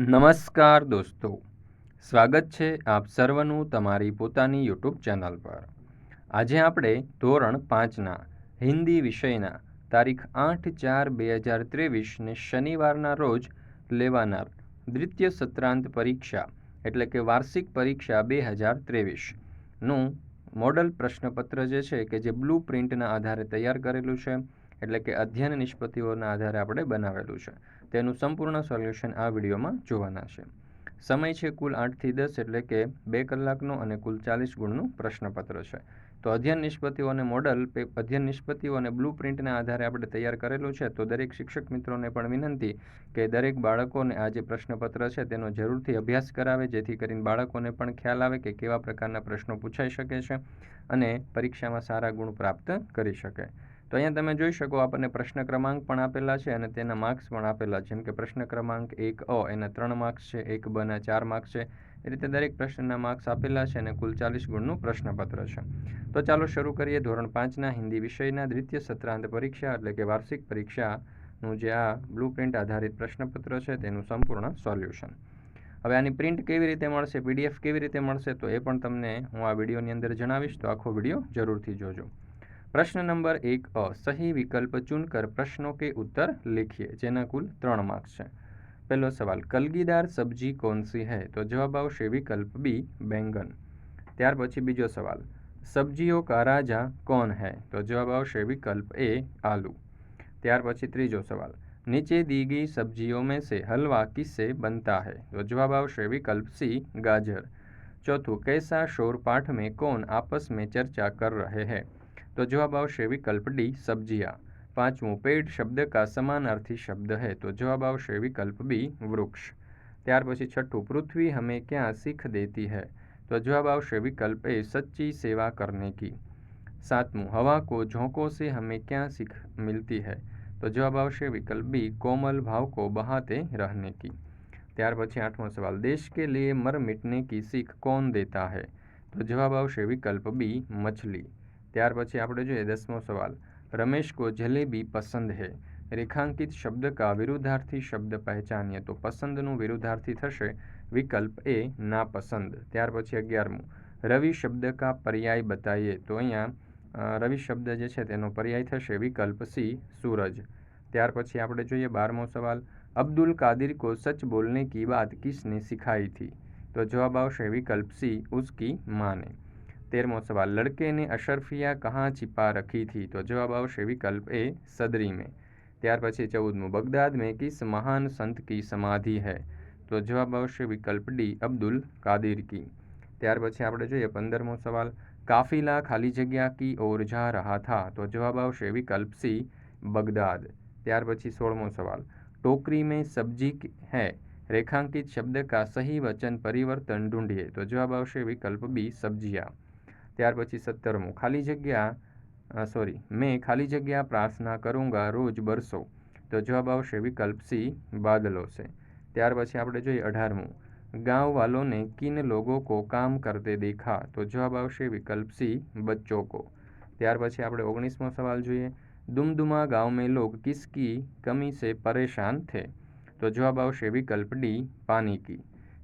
નમસ્કાર દોસ્તો, સ્વાગત છે આપ સર્વનું તમારી પોતાની યુટ્યુબ ચેનલ પર। આજે આપણે ધોરણ 5ના હિન્દી વિષયના તારીખ 8/4/2023ને શનિવારના રોજ લેવાનાર દ્વિતીય સત્રાંત પરીક્ષા એટલે કે વાર્ષિક પરીક્ષા 2023નું મોડલ પ્રશ્નપત્ર કે જે બ્લુ પ્રિન્ટના આધારે તૈયાર કરેલું છે, એટલે કે અધ્યયન નિષ્પત્તિઓના આધારે આપણે બનાવેલું છે, તેનું સંપૂર્ણ સોલ્યુશન આ વિડીયોમાં જોવાના છે। સમય છે કુલ 8 થી 10 એટલે કે 2 કલાકનો અને કુલ 40 ગુણનું પ્રશ્નપત્ર છે। તો અધ્યયન નિષ્પત્તિઓ અને મોડલ અધ્યયન નિષ્પત્તિઓ અને બ્લુ પ્રિન્ટના આધારે આપણે તૈયાર કરેલું છે। તો દરેક શિક્ષક મિત્રોને પણ વિનંતી કે દરેક બાળકોને આ જે પ્રશ્નપત્ર છે તેનો જરૂરથી અભ્યાસ કરાવે, જેથી કરીને બાળકોને પણ ખ્યાલ આવે કે કેવા પ્રકારના પ્રશ્નો પૂછાઈ શકે છે અને પરીક્ષામાં સારા ગુણ પ્રાપ્ત કરી શકે। તો અહીંયા તમે જોઈ શકો, આપણને પ્રશ્ન ક્રમાંક પણ આપેલા છે અને તેના માર્ક્સ પણ આપેલા છે। જેમ કે પ્રશ્ન ક્રમાંક 1 એના 3 માર્ક્સ છે, 1 ના 4 માર્ક્સ છે, એ રીતે દરેક પ્રશ્નના માર્ક્સ આપેલા છે અને કુલ 40 ગુણનું પ્રશ્નપત્ર છે। તો ચાલો શરૂ કરીએ ધોરણ 5ના હિન્દી વિષયના દ્વિતીય સત્રાંત પરીક્ષા એટલે કે વાર્ષિક પરીક્ષાનું જે આ બ્લુ પ્રિન્ટ આધારિત પ્રશ્નપત્ર છે તેનું સંપૂર્ણ સોલ્યુશન। હવે આની પ્રિન્ટ કેવી રીતે મળશે, PDF કેવી રીતે મળશે, તો એ પણ તમને હું આ વિડીયોની અંદર જણાવીશ, તો આખો વિડીયો જરૂરથી જોજો। प्रश्न नंबर 1 सही विकल्प चुनकर प्रश्नों के उत्तर लिखिए, जेना कुल 3 मार्क्स है। पहलो सवाल, कलगीदार सब्जी कौन सी है, तो जवाब आवशे विकल्प बी बैंगन। त्यार पछी बीजो सवाल, सब्जियों का राजा कौन है, तो जवाब आवशे विकल्प ए आलू। त्यार पछी त्रीजो सवाल, नीचे दी गई सब्जियों में से हलवा किससे बनता है, तो जवाब आवशे विकल्प सी गाजर। चौथुं, कैसा शोर पाठ में कौन आपस में चर्चा कर रहे हैं, तो जवाब आवशे विकल्प डी सब्जियां। पांचवुं, पेड़ शब्द का समानार्थी शब्द है, तो जवाब आवशे विकल्प बी वृक्ष। त्यार पछी छठ्ठुं, पृथ्वी हमें क्या सीख देती है, तो जवाब आवशे विकल्प ए सच्ची सेवा करने की। सातमुं, हवा को झोंकों से हमें क्या सीख मिलती है, तो जवाब आवशे विकल्प बी कोमल भाव को बहाते रहने की। त्यार पछी आठवां सवाल, देश के लिए मर मिटने की सीख कौन देता है, तो जवाब आवशे विकल्प बी मछली। त्यार पछी आपणे जोईए 10मो सवाल, रमेश को जलेबी पसंद है, रेखांकित शब्द का विरुद्धार्थी शब्द पहचानिए, तो पसंदનું विरुद्धार्थी थशे विकल्प ए नापसंद। त्यार पछी 11मुं, रवि शब्द का पर्याय बताइए, तो अहींया रवि शब्द जे छे तेनो पर्याय थशे विकल्प सी सूरज। त्यार पछी आपणे जोईए 12मो सवाल, अब्दुल कादिर को सच बोलने की बात किसने सिखाई थी, तो जवाब आवशे विकल्प सी उसकी माँ ने। 13मो सवाल, लड़के ने अशरफिया कहाँ छिपा रखी थी, तो जवाब आवशे विकल्प ए सदरी में। त्यार पछी 14मुं, बगदाद में किस महान संत की समाधि है, तो जवाब आवशे विकल्प डी अब्दुल कादिर की। त्यार पछी आपणे जोईए 15मो सवाल, काफिला खाली जग्या की ओर जा रहा था, तो जवाब आवशे विकल्प सी बगदाद। त्यार पछी 16मो सवाल, टोकरी में सब्जी है, रेखांकित शब्द का सही वचन परिवर्तन ढूंढिए, तो जवाब आवशे विकल्प बी सब्जियां। त्यार पछी 17मुं, मैं खाली जगह प्रार्थना करूँगा रोज बरसों, तो जवाब आवशे विकल्प सी बादलों से। त्यार पछी आपणे जोईए 18मुं, गाँव वालों ने किन लोगों को काम करते देखा, तो जवाब आवशे विकल्प सी बच्चों को। त्यार पछी आपणे 19मो सवाल जोईए, दुमदुमा गाँव में लोग किसकी कमी से परेशान थे, तो जवाब आवशे विकल्प डी पानी की।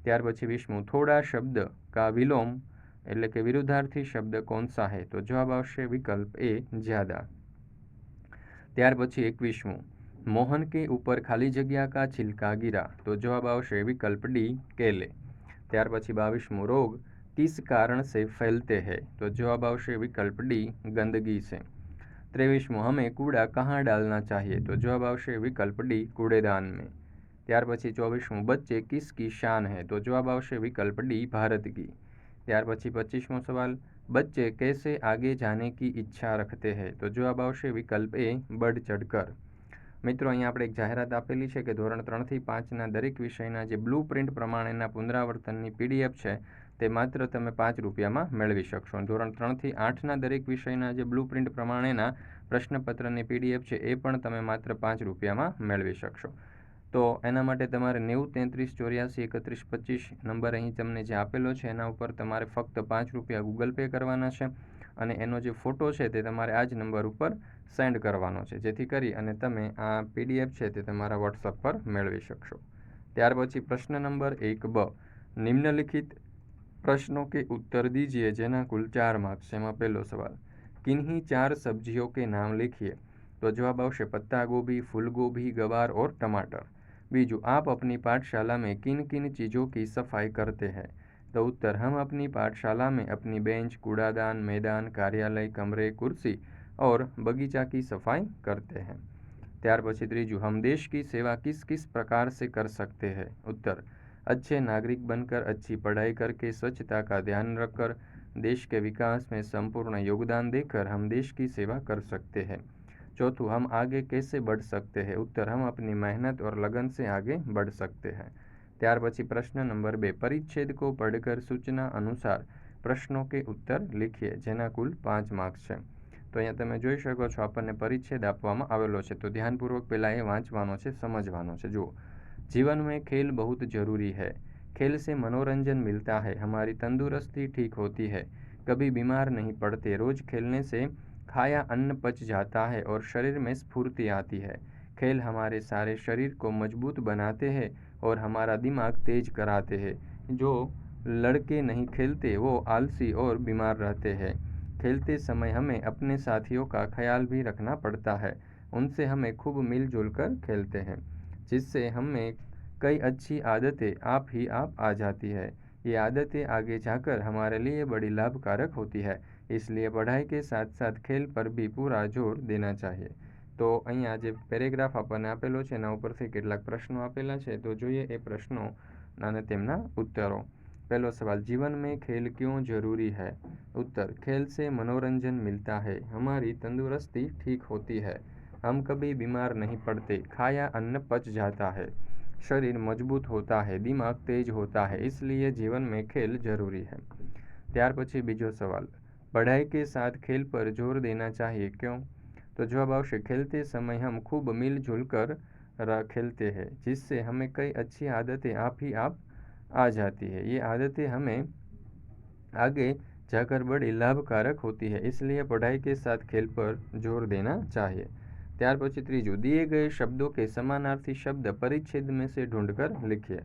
त्यार पछी 20मुं, थोड़ा शब्द का विलोम એટલે કે વિરુદ્ધાર્થી શબ્દ कौन सा है, तो जवाब आवशे विकल्प ए ज्यादा। त्यार पछी 21मुं, मोहन के ऊपर खाली जगह का छिलका गिरा, तो जवाब आवशे विकल्प डी केले। त्यार पछी 22मुं, रोग किस कारण से फैलते हैं, तो जवाब आवशे विकल्प डी गंदगी से। 23मुं, हमें कूड़ा कहाँ डालना चाहिए, तो जवाब आवशे विकल्प डी कूड़ेदान में। त्यार पछी 24मुं, बच्चे किसकी शान है, तो जवाब आवशे विकल्प डी भारत की। त्यार पछी 25मो सवाल, बच्चे कैसे आगे जाने की इच्छा रखते हैं, तो जवाब आवशे विकल्प ए बढ़ चढ़कर। मित्रों, अहीं आपणे एक जाहेरात आपेली छे के धोरण 3 થી 5ના दरेक विषयना जे ब्लू प्रिंट प्रमाणेना पुनरावर्तननी PDF छे ते मात्र तमे 5 રૂપિયામાં મેળવી શકશો। ધોરણ 3 થી 8ના દરેક વિષયના જે બ્લુ પ્રિન્ટ પ્રમાણેના પ્રશ્નપત્રની PDF છે એ પણ તમે માત્ર 5 રૂપિયામાં મેળવી શકશો। તો એના માટે તમારે 90 33 84 31 25 નંબર અહીં તમને જે આપેલો છે એના ઉપર તમારે ફક્ત 5 રૂપિયા ગૂગલ પે કરવાના છે અને એનો જે ફોટો છે તે તમારે આ જ નંબર ઉપર સેન્ડ કરવાનો છે, જેથી કરી અને તમે આ PDF છે તે તમારા WhatsApp પર મેળવી શકશો। ત્યાર પછી પ્રશ્न नंबर 1 ब, निम्नलिखित प्रश्नों के उत्तर दीजिए જેના કુલ 4 માર્ક્સ છે। એમાં પહેલો સવાલ, किन्हीं 4 सब्जियों के नाम लिखिए। तो जवाब आवशे पत्ता गोभी, फूल गोभी, गवार और टमाटर। बीजू, आप अपनी पाठशाला में किन किन चीज़ों की सफाई करते हैं? तो उत्तर, हम अपनी पाठशाला में अपनी बेंच, कूड़ादान, मैदान, कार्यालय, कमरे, कुर्सी और बगीचा की सफाई करते हैं। ત્યાર પછી ત્રીજું, हम देश की सेवा किस किस प्रकार से कर सकते हैं? उत्तर, अच्छे नागरिक बनकर, अच्छी पढ़ाई करके, स्वच्छता का ध्यान रखकर, देश के विकास में संपूर्ण योगदान देकर हम देश की सेवा कर सकते हैं। चौथों, हम आगे कैसे बढ़ सकते हैं? उत्तर, हम अपनी मेहनत और लगन से आगे बढ़ सकते हैं। ત્યાર પછી પ્રશ્ન નંબર 2, परिच्छेद को पढ़कर सूचना अनुसार प्रश्नों के उत्तर लिखिए જેના કુલ 5 માર્ક્સ છે। तो अहींया तमे जोई शको छो आपने परिच्छेद आपवामां आवेलो छे, तो ध्यानपूर्वक पहला ए वांचवानो छे, समझवानो छे। जुओ, जीवन में खेल बहुत जरूरी है। खेल से मनोरंजन मिलता है, हमारी तंदुरुस्ती ठीक होती है, कभी बीमार नहीं पड़ते। रोज खेलने से खाया अन्न पच जाता है और शरीर में स्फूर्ति आती है। खेल हमारे सारे शरीर को मजबूत बनाते हैं और हमारा दिमाग तेज कराते हैं। जो लड़के नहीं खेलते वो आलसी और बीमार रहते हैं। खेलते समय हमें अपने साथियों का ख्याल भी रखना पड़ता है, उनसे हमें खूब मिलजुल कर खेलते हैं, जिससे हमें कई अच्छी आदतें आप ही आप आ जाती है। ये आदतें आगे जाकर हमारे लिए बड़ी लाभकारक होती है, इसलिए पढ़ाई के साथ साथ खेल पर भी पूरा जोर देना चाहिए। तो अहींया जे पेरेग्राफ आपने आपेलो छे एना उपरथी કેટલાક प्रश्नों आपेला छे, तो जोईए ए प्रश्नों અને તેમના उत्तरों। पहलो सवाल, जीवन में खेल क्यों जरूरी है? उत्तर, खेल से मनोरंजन मिलता है, हमारी तंदुरुस्ती ठीक होती है, हम कभी बीमार नहीं पड़ते, खाया अन्न पच जाता है, शरीर मजबूत होता है, दिमाग तेज होता है, इसलिए जीवन में खेल जरूरी है। ત્યાર પછી બીજો सवाल, पढ़ाई के साथ खेल पर जोर देना चाहिए, क्यों? तो जवाब आवशे, खेलते समय हम खूब मिलजुल कर खेलते हैं, जिससे हमें कई अच्छी आदतें आप ही आप आ जाती है। ये आदतें हमें आगे जाकर बड़ी लाभकारक होती है, इसलिए पढ़ाई के साथ खेल पर जोर देना चाहिए। ત્યાર પછી ત્રીજું, दिए गए शब्दों के समानार्थी शब्द परिच्छेद में से ढूंढकर लिखिए।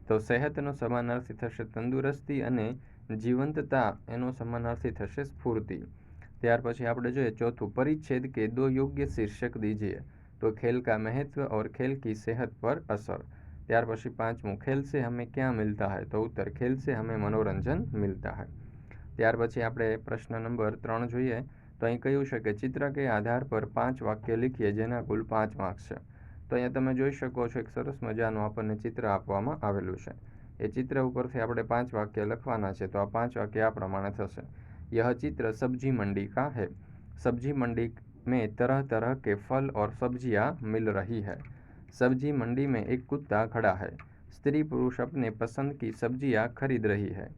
तो सेहतનો સમાનાર્થી થશે તંદુરસ્તી અને જીવંતતા એનો સમાનાર્થી થશે સ્ફૂર્તિ। ત્યાર પછી આપણે જોઈએ ચોથું, परिच्छेद के 2 योग्य शीर्षक दीजिए। तो खेल का महत्व और खेल की सेहत पर असर। ત્યાર પછી પાંચમું, खेल से हमें क्या मिलता है? तो उत्तर, खेल से हमें मनोरंजन मिलता है। ત્યાર પછી આપણે પ્રશ્ન નંબર 3 જોઈએ, તો અહીં કહ્યું છે કે ચિત્ર के आधार पर 5 वाक्य लिखिए જેના કુલ 5 માર્ક્સ છે। તો અહીંયા તમે જોઈ શકો છો એક સરસ મજાનું આપણને ચિત્ર આપવામાં આવેલું છે। એ ચિત્ર ઉપરથી આપણે 5 વાક્ય લખવાના છે। તો આ 5 વાક્ય આ પ્રમાણે થશે। यह चित्र सब्जी मंडी का है। सब्जी मंडी में तरह तरह के फल और सब्जियां मिल रही है। सब्जी मंडी में एक कुत्ता खड़ा है। स्त्री पुरुष अपने पसंद की सब्जियां खरीद रही है।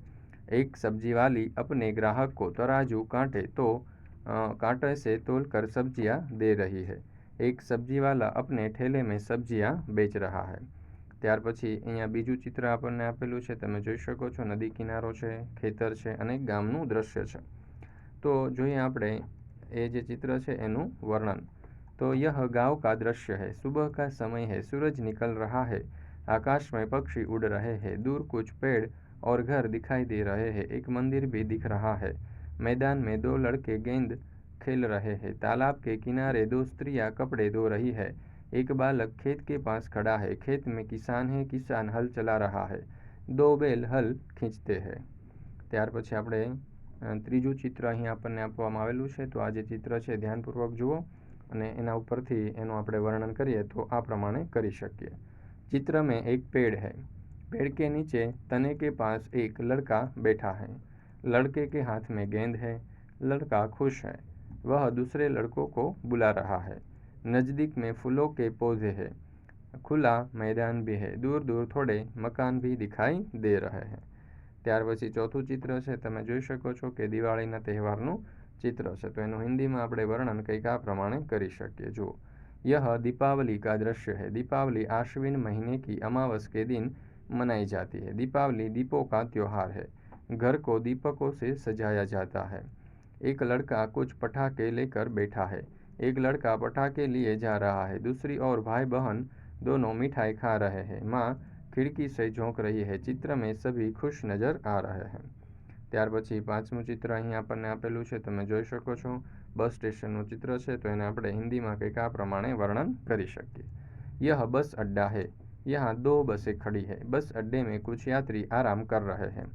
एक सब्जी वाली अपने ग्राहक को तराजू कांटे से तोलकर सब्जियां दे रही है। एक सब्जी वाला अपने ठेले में सब्जियां बेच रहा है। ત્યાર પછી અહીંયા બીજું ચિત્ર આપણને આપેલું છે, તમે જોઈ શકો છો નદી કિનારો છે, ખેતર છે અને ગામનું દૃશ્ય છે। તો જોઈએ આપણે એ જે चित्र છે એનું વર્ણન। तो यह गांव का दृश्य है। सुबह का समय है, सूरज निकल रहा है, आकाश में पक्षी उड़ रहे हैं, दूर कुछ पेड़ और घर दिखाई दे रहे हैं, एक मंदिर भी दिख रहा है। मैदान में 2 लड़के गेंद खेल रहे हैं। तालाब के किनारे 2 स्त्रियां कपड़े धो रही है। एक बालक खेत के पास खड़ा है। खेत में किसान है, किसान हल चला रहा है, 2 बैल हल खींचते हैं। ત્યાર પછી આપણે ત્રીજું ચિત્ર અહીં આપણને આપવામાં આવેલું છે। તો આ જે ચિત્ર છે ધ્યાનપૂર્વક જુઓ અને એના ઉપરથી એનું આપણે વર્ણન કરીએ તો આ પ્રમાણે કરી શકીએ। चित्र में एक पेड़ है। पेड़ के नीचे तने के पास एक लड़का बैठा है। लड़के के हाथ में गेंद है। लड़का खुश है, वह दूसरे लड़कों को बुला रहा है। नज़दीक में फूलों के पौधे हैं। खुला मैदान भी है। दूर दूर थोड़े मकान भी दिखाई दे रहे हैं। ત્યાર પછી ચોથું ચિત્ર છે, તમે જોઈ શકો છો કે દિવાળીના તહેવારનું ચિત્ર છે। તો એનું હિન્દીમાં આપણે વર્ણન કંઈક આ પ્રમાણે કરી શકીએ। જુઓ, यह दीपावली का दृश्य है। दीपावली आश्विन महीने की अमावस के दिन मनाई जाती है। दीपावली दीपों का त्योहार है। घर को दीपकों से सजाया जाता है। एक लड़का कुछ पटाखे लेकर बैठा है। एक लड़का पटाखे लिए जा रहा है। दूसरी ओर भाई बहन दोनों मिठाई खा रहे हैं। माँ खिड़की से झोंक रही है, चित्र में सभी खुश नजर आ रहे हैं। ત્યાર પછી પાંચમું ચિત્ર અહીં આપણને આપેલું છે, તમે જોઈ શકો છો બસ સ્ટેશનનું ચિત્ર છે, તો એને આપણે હિન્દીમાં કંઈક આ પ્રમાણે વર્ણન કરી શકીએ। यह बस अड्डा है, यहाँ 2 बसें खड़ी है। बस अड्डे में कुछ यात्री आराम कर रहे हैं,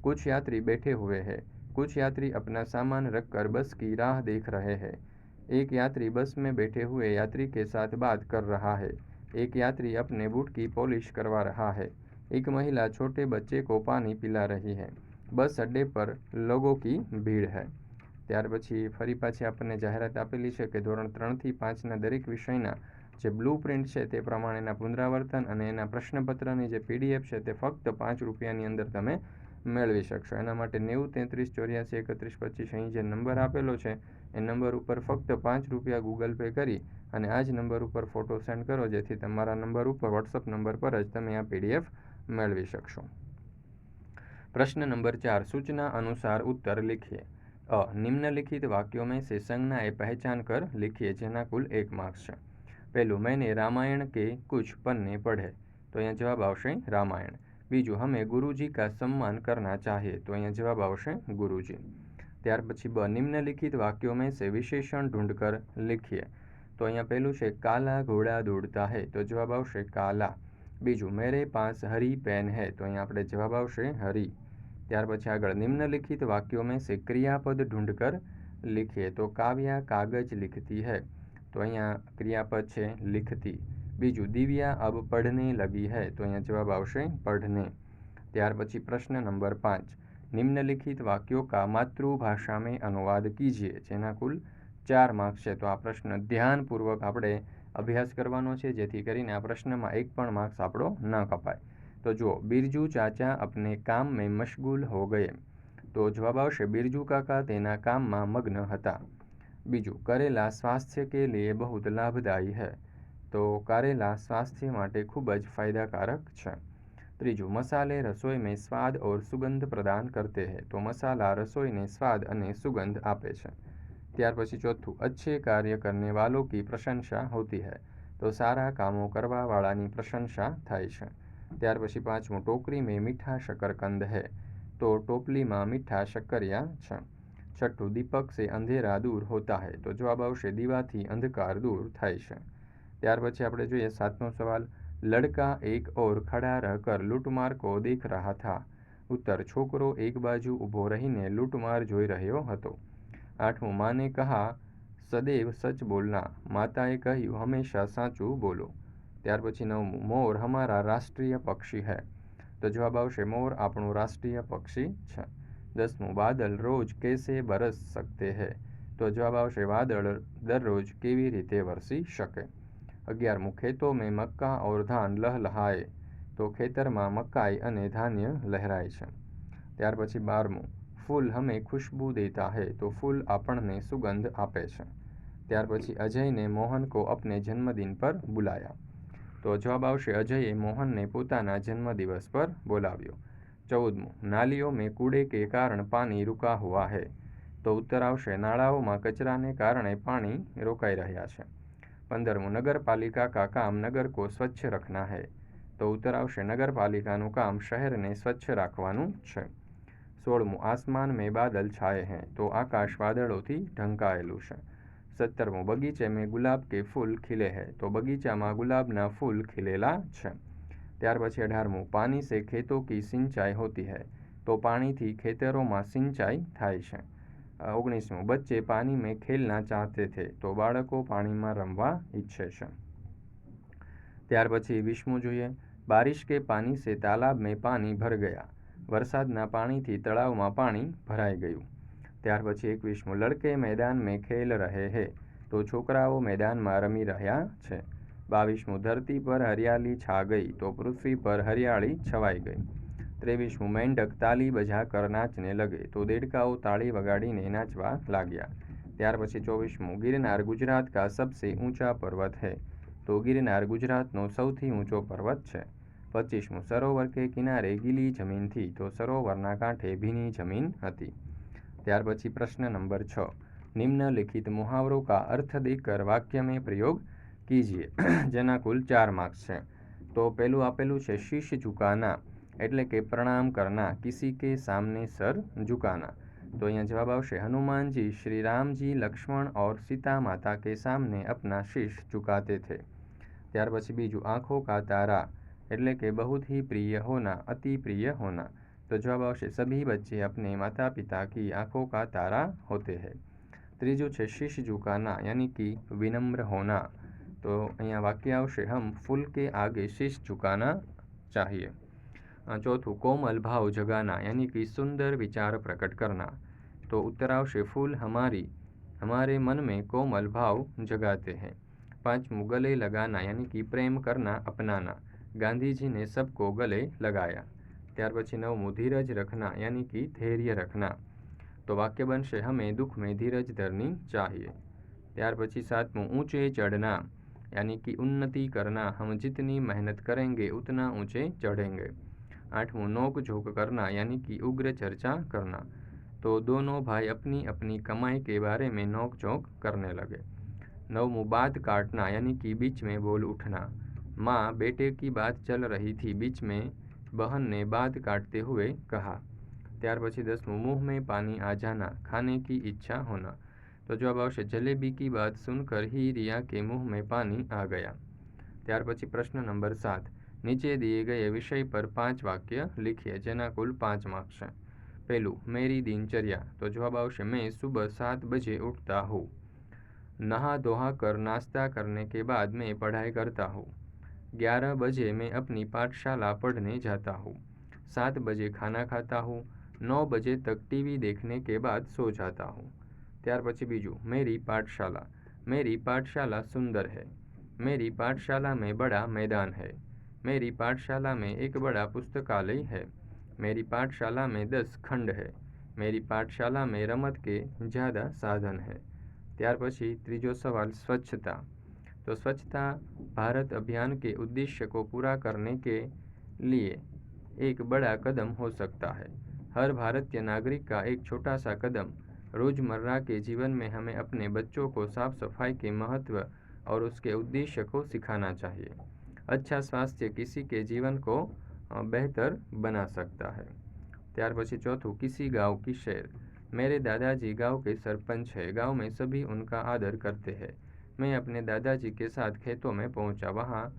कुछ यात्री बैठे हुए हैं, कुछ यात्री अपना सामान रखकर बस की राह देख रहे हैं। एक यात्री बस में बैठे हुए यात्री के साथ बात कर रहा है, एक यात्री अपने बूट की पॉलिश करवा रहा है, एक महिला छोटे बच्चे को पानी पिला रही है। बस अड्डे पर लोगों की भीड़ है। ત્યાર પછી ફરી પાછી આપણને જાહેરાત આપેલી છે કે ધોરણ 3 થી 5ના દરેક વિષયના જે બ્લુ પ્રિન્ટ છે તે પ્રમાણેના પુનરાવર્તન અને એના પ્રશ્નપત્રની જે PDF છે તે ફક્ત 5 રૂપિયાની અંદર તમે મેળવી શકશો। એના માટે 90 33 84 31 25 અહીં જે નંબર આપેલો છે એ નંબર ઉપર ફક્ત 5 રૂપિયા ગૂગલ પે કરી અને આ જ નંબર ઉપર ફોટો સેન્ડ કરો, જેથી તમારા નંબર ઉપર વોટ્સઅપ નંબર પર જ તમે આ PDF મેળવી શકશો। प्रश्न नंबर 4, सूचना अनुसार उत्तर लिखिए। अ, निम्नलिखित वाक्यों में से संज्ञाएं पहचान कर लिखिए, जेना कुल 1 मार्क्स है। पहलू, मैंने रामायण के कुछ पन्ने पढ़े, तो यहाँ जवाब आवशे रामायण। बीजू, हमें गुरुजी का सम्मान करना चाहिए, तो यहाँ जवाब आवशे गुरुजी। ત્યાર પછી ब, निम्नलिखित वाक्यों में से विशेषण ढूंढकर लिखिए, तो અહીંયા પહેલું છે काला घोड़ा दौड़ता है, तो जवाब आवशे काला। बीजू, मेरे पास हरी पेन है, तो અહીંયા આપણે જવાબ આવશે हरी। ત્યાર પછી આગળ, निम्नलिखित वाक्यों में से क्रियापद ढूंढकर लिखिए, तो काव्या कागज लिखती है, तो અહીંયા क्रियापद છે लिखती। बीजू, दिव्या अब पढ़ने लगी है, तो અહીંયા जवाब आवशे पढ़ने। ત્યાર પછી प्रश्न नंबर 5, निम्नलिखित वाक्यों का मातृभाषा में अनुवाद कीजिए, જેના કુલ 4 માર્ક્સ છે। તો આ પ્રશ્ન ધ્યાનપૂર્વક આપણે અભ્યાસ કરવાનો છે, જેથી કરીને આ પ્રશ્નમાં એક પણ માર્ક્સ આપણો ન કપાય। तो जो बिरजू चाचा अपने काम में मशगूल हो गए, तो जवाब आवशे बिरजू काका तेना काम में मग्न हता। बीजू, करेला स्वास्थ्य के लिए बहुत लाभदायी है, तो करेला स्वास्थ्य माटे खूब ज फायदाकारक है। त्रीजू, मसाले रसोई में स्वाद और सुगंध प्रदान करते हैं, तो मसाला रसोई ने स्वाद और सुगंध आपे छे। ત્યાર પછી ચોથું, अच्छे कार्य करने वालों की प्रशंसा होती है, तो सारा कामों करवा वाळानी प्रशंसा थाय छे। ત્યાર પછી પાંચમું, टोकरी में मीठा शकरकंद है, तो टोपली में मीठा शक्करिया छे। छठ्ठું, दीपक से अंधेरा दूर होता है, तो जवाब आवशे दीवाथी अंधकार दूर थाय छे। ત્યાર પછી આપણે જોઈએ 7મો સવાल, लड़का एक और खड़ा रहकर लूटमार को देख रहा था। उत्तर, छोकरो एक बाजू ऊभो रहीने लूटमार जोई रह्यो हतो। 8मुं, माँ ने कहा सदैव सच बोलना, माताए कह्युं हमेशा साचुं बोलो। ત્યાર પછી 9મું, मोर हमारा राष्ट्रीय पक्षी है, तो जवाब आवशे मोर આપણું राष्ट्रीय पक्षी છે। 10મું, बादल रोज कैसे बरस सकते हैं, तो जवाब आवशे वादळ दररोज केवी रीते वरसी शके। 11મું, खेतों में मक्का और धान लहलहाए, तो खेतर में मकाई अने धान्य लहराय छे। ત્યાર પછી 12મું, फूल हमें खुशबू देता है, तो फूल આપણને सुगंध आपे छे। ત્યાર પછી अजय ने मोहन को अपने जन्मदिन पर बुलाया, तो जवाब आवशे अजये मोहन ने पोताना जन्मदिवस पर बोलाव्यो। 14मुं, नालियों में कूड़े के कारण पानी रुका हुआ है, तो उत्तर आवशे नाळाओं में कचरा ने कारण पानी रोकाई रह्या छे। 15मुं, नगरपालिका का काम नगर को स्वच्छ रखना है, तो उत्तर आवशे नगरपालिकानुं काम शहर ने स्वच्छ राखवानुं छे। 16मुं, आसमान में बादल छाए हैं, तो आकाश वादळोथी ढंकायेलुं छे। 17मुं, बगीचे में गुलाब के फूल खिले हैं, तो बगीचा में गुलाबना फूल खिलेला छे। ત્યાર પછી 18મું, पानी से खेतों की सिंचाई होती है, तो पानी थी खेतरों में सिंचाई थाय छे। 19मुं, बच्चे पानी में खेलना चाहते थे, तो बाळको पानी में रमवा इच्छे छे। ત્યાર પછી 20મું જોઈએ, बारिश के पानी से तालाब में पानी भर गया, वरसादना पानी थी तळाव में पानी भराई गयुं। ત્યાર પછી 21મું, लड़के मैदान में खेल रहे हैं, तो छोकराओ मैदान में रमी रह्या छे। 22મું, धरती पर हरियाली छा गई, तो पृथ्वी पर हरियाली छवाई गई। 23મું, मेंढक ताली बजाकर नाचने लगे, तो देड़काओ ताली वगाड़ीने नाचवा लाग्या। ત્યાર પછી 24મું, गिरनार गुजरात का सबसे ऊंचा पर्वत है, तो गिरनार गुजरातनो सौथी ऊंचो पर्वत छे। 25મું, सरोवर के किनारे गीली जमीन थी, तो सरोवरना कांठे भीनी जमीन हती। ત્યાર પછી प्रश्न नंबर 6, निम्नलिखित मुहावरों का अर्थ देकर वाक्य में प्रयोग कीजिए, जेना कुल 4 मार्क्स है। तो पहलू आपेलू है शीश झुकाना एटले के प्रणाम करना, किसी के सामने सर झुकाना। तो अहीं जवाब आवशे हनुमान जी श्री राम जी लक्ष्मण और सीता माता के सामने अपना शीश झुकाते थे। त्यार पछी बीजू आँखों का तारा एटले के बहुत ही प्रिय होना, अति प्रिय होना। तो जवाब आवशे सभी बच्चे अपने माता पिता की आँखों का तारा होते हैं। त्रीजू है शीश झुकाना यानी कि विनम्र होना। तो अहीं वाक्य आवशे हम फूल के आगे शीश झुकाना चाहिए। चौथुं कोमल भाव जगाना यानी कि सुंदर विचार प्रकट करना। तो उत्तर आवशे फूल हमारे मन में कोमल भाव जगाते हैं। पांचवुं गले लगाना यानी कि प्रेम करना, अपनाना। गांधी जी ने सबको गले लगाया। त्यार पछी नवमुं धीरज रखना यानी कि धैर्य रखना। तो वाक्य बनशे हमें दुख में धीरज धरनी चाहिए। त्यार पछी सातमुं ऊंचे चढ़ना यानी कि उन्नति करना, हम जितनी मेहनत करेंगे उतना ऊंचे चढ़ेंगे। आठवां नोक झोंक करना यानी कि उग्र चर्चा करना। तो दोनों भाई अपनी अपनी कमाई के बारे में नोक झोंक करने लगे। नवमुं बात काटना यानी कि बीच में बोल उठना। माँ बेटे की बात चल रही थी, बीच में बहन ने बात काटते हुए कहा। त्यार पछी 10मुं मुंह में पानी आ जाना, खाने की इच्छा होना। तो जवाब आवशे जलेबी की बात सुनकर ही रिया के मुंह में पानी आ गया। त्यार पछी प्रश्न नंबर 7, नीचे दिए गए विषय पर 5 वाक्य लिखिए जेना कुल 5 मार्क्स हैं। पहलू मेरी दिनचर्या। तो जवाब आवशे मैं सुबह 7 बजे उठता हूँ। नहा धोहा कर नाश्ता करने के बाद मैं पढ़ाई करता हूँ। 11 बजे मैं अपनी पाठशाला पढ़ने जाता हूँ। 7 बजे खाना खाता हूँ। 9 बजे तक टीवी देखने के बाद सो जाता हूँ। त्यार पछी बीजू मेरी पाठशाला सुंदर है। मेरी पाठशाला में बड़ा मैदान है। मेरी पाठशाला में एक बड़ा पुस्तकालय है। मेरी पाठशाला में 10 खंड है। मेरी पाठशाला में रमत के ज़्यादा साधन है। त्यार पछी त्रीजो सवाल स्वच्छता। तो स्वच्छता भारत अभियान के उद्देश्य को पूरा करने के लिए एक बड़ा कदम हो सकता है। हर भारतीय नागरिक का एक छोटा सा कदम रोज़मर्रा के जीवन में हमें अपने बच्चों को साफ सफाई के महत्व और उसके उद्देश्य को सिखाना चाहिए। अच्छा स्वास्थ्य किसी के जीवन को बेहतर बना सकता है। त्यार पछी चौथुं किसी गांव की सैर। मेरे दादाजी गांव के सरपंच है। गांव में सभी उनका आदर करते हैं। मैं अपने दादाजी के साथ खेतों में पहुंचा। वहां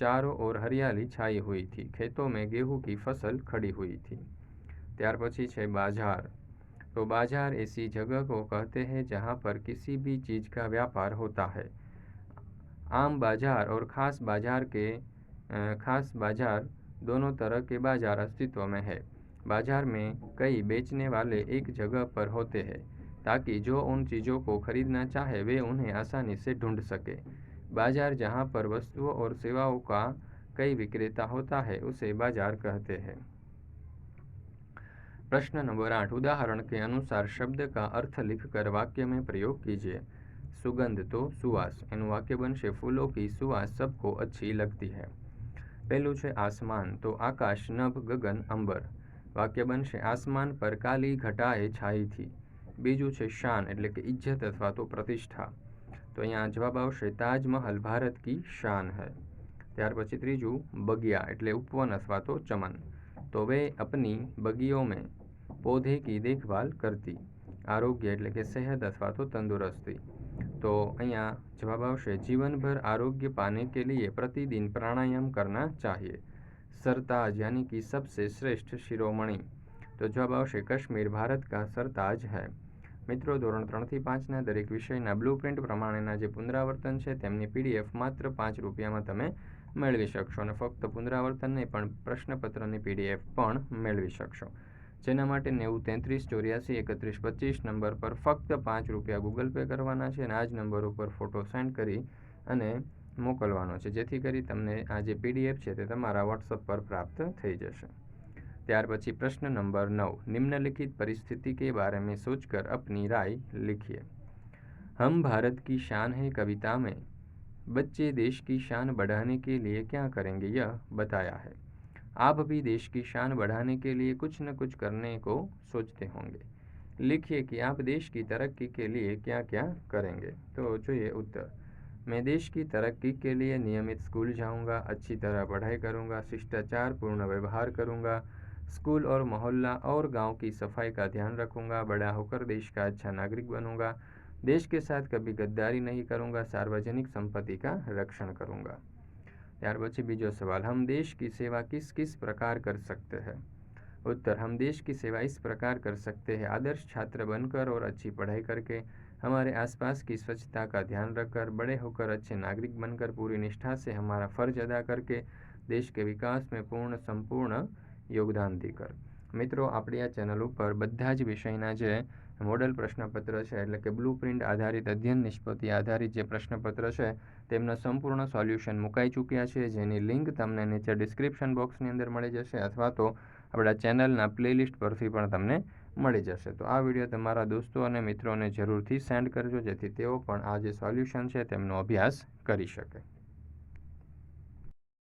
चारों ओर हरियाली छाई हुई थी। खेतों में गेहूं की फसल खड़ी हुई थी। त्यार पछी है बाजार। तो बाजार ऐसी जगह को कहते हैं जहां पर किसी भी चीज़ का व्यापार होता है। आम बाजार और खास बाजार दोनों तरह के बाजार अस्तित्व में है। बाजार में कई बेचने वाले एक जगह पर होते हैं ताकि जो उन चीज़ों को खरीदना चाहे वे उन्हें आसानी से ढूंढ सके। बाजार जहां पर वस्तुओं और सेवाओं का कई विक्रेता होता है उसे बाजार कहते हैं। प्रश्न नंबर 8, उदाहरण के अनुसार शब्द का अर्थ लिखकर वाक्य में प्रयोग कीजिए। सुगंध तो सुवास। एनु वाक्य बनशे फूलों की सुवास सबको अच्छी लगती है। पहलू है आसमान। तो आकाश, नभ, गगन, अंबर। वाक्य बनशे आसमान पर काली घटाए छाई थी। बीजू है शान एटले के इज्जत अथवा तो प्रतिष्ठा। तो अहींया जवाब आवशे ताजमहल भारत की शान है। त्यार पछी त्रीजू बगिया एटले उपवन अथवा तो चमन। तो वे अपनी बगियों में पौधे की देखभाल करती। आरोग्य एटले के सेहत अथवा तो तंदुरुस्ती। तो अहींया जवाब आवशे जीवन भर आरोग्य पाने के लिए प्रतिदिन प्राणायाम करना चाहिए। सरताज यानी कि सबसे श्रेष्ठ शिरोमणि। तो जवाब आवशे कश्मीर भारत का सरताज है। मित्रों, धोरण 3 થી 5 दरेक विषयना ब्लूप्रिंट प्रमाणेना जे पुनरावर्तन है तेमनी पीडीएफ मात्र 5 રૂપિયામાં તમે મેળવી શકશો અને ફક્ત પુનરાવર્તન નહીં પણ પ્રશ્નપત્રની પીડીએફ પણ મેળવી શકશો। જેના માટે 90 33 84 31 25 નંબર પર ફક્ત 5 રૂપિયા ગૂગલ પે કરવાના છે અને આ જ નંબર ઉપર ફોટો સેન્ડ કરી અને મોકલવાનો છે, જેથી કરી તમને આ જે પીડીએફ છે તે તમારા વોટ્સઅપ પર પ્રાપ્ત થઈ જશે। ત્યાર પછી प्रश्न नंबर 9, निम्नलिखित परिस्थिति के बारे में सोचकर अपनी राय लिखिए। हम भारत की शान है कविता में बच्चे देश की शान बढ़ाने के लिए क्या करेंगे यह बताया है। आप भी देश की शान बढ़ाने के लिए कुछ न कुछ करने को सोचते होंगे। लिखिए कि आप देश की तरक्की के लिए क्या क्या करेंगे। तो જોઈએ उत्तर। मैं देश की तरक्की के लिए नियमित स्कूल जाऊंगा, अच्छी तरह पढ़ाई करूंगा, शिष्टाचार पूर्ण व्यवहार करूंगा, स्कूल और मोहल्ला और गांव की सफाई का ध्यान रखूंगा, बड़ा होकर देश का अच्छा नागरिक बनूंगा, देश के साथ कभी गद्दारी नहीं करूंगा, सार्वजनिक संपत्ति का रक्षण करूंगा। ત્યાર પછી બીજો સવાલ, हम देश की सेवा किस किस प्रकार कर सकते हैं? उत्तर, हम देश की सेवा इस प्रकार कर सकते हैं: आदर्श छात्र बनकर और अच्छी पढ़ाई करके, हमारे आसपास की स्वच्छता का ध्यान रखकर, बड़े होकर अच्छे नागरिक बनकर, पूरी निष्ठा से हमारा फर्ज अदा करके, देश के विकास में पूर्ण संपूर्ण योगदान देकर। મિત્રો, આપણી આ ચેનલ ઉપર બધા જ વિષયના જે મોડલ પ્રશ્નપત્ર છે એટલે કે બ્લુ પ્રિન્ટ આધારિત અધ્યયન નિષ્પત્તિ આધારિત જે પ્રશ્નપત્ર છે તેમના સંપૂર્ણ સોલ્યુશન મુકાઈ ચૂક્યા છે, જેની લિંક તમને નીચે ડિસ્ક્રિપ્શન બોક્સની અંદર મળી જશે અથવા તો આપણા ચેનલના પ્લેલિસ્ટ પરથી પણ તમને મળી જશે। તો આ વિડીયો તમારા દોસ્તો અને મિત્રોને જરૂરથી સેન્ડ કરજો, જેથી તેઓ પણ આ જે સોલ્યુશન છે તેમનો અભ્યાસ કરી શકે।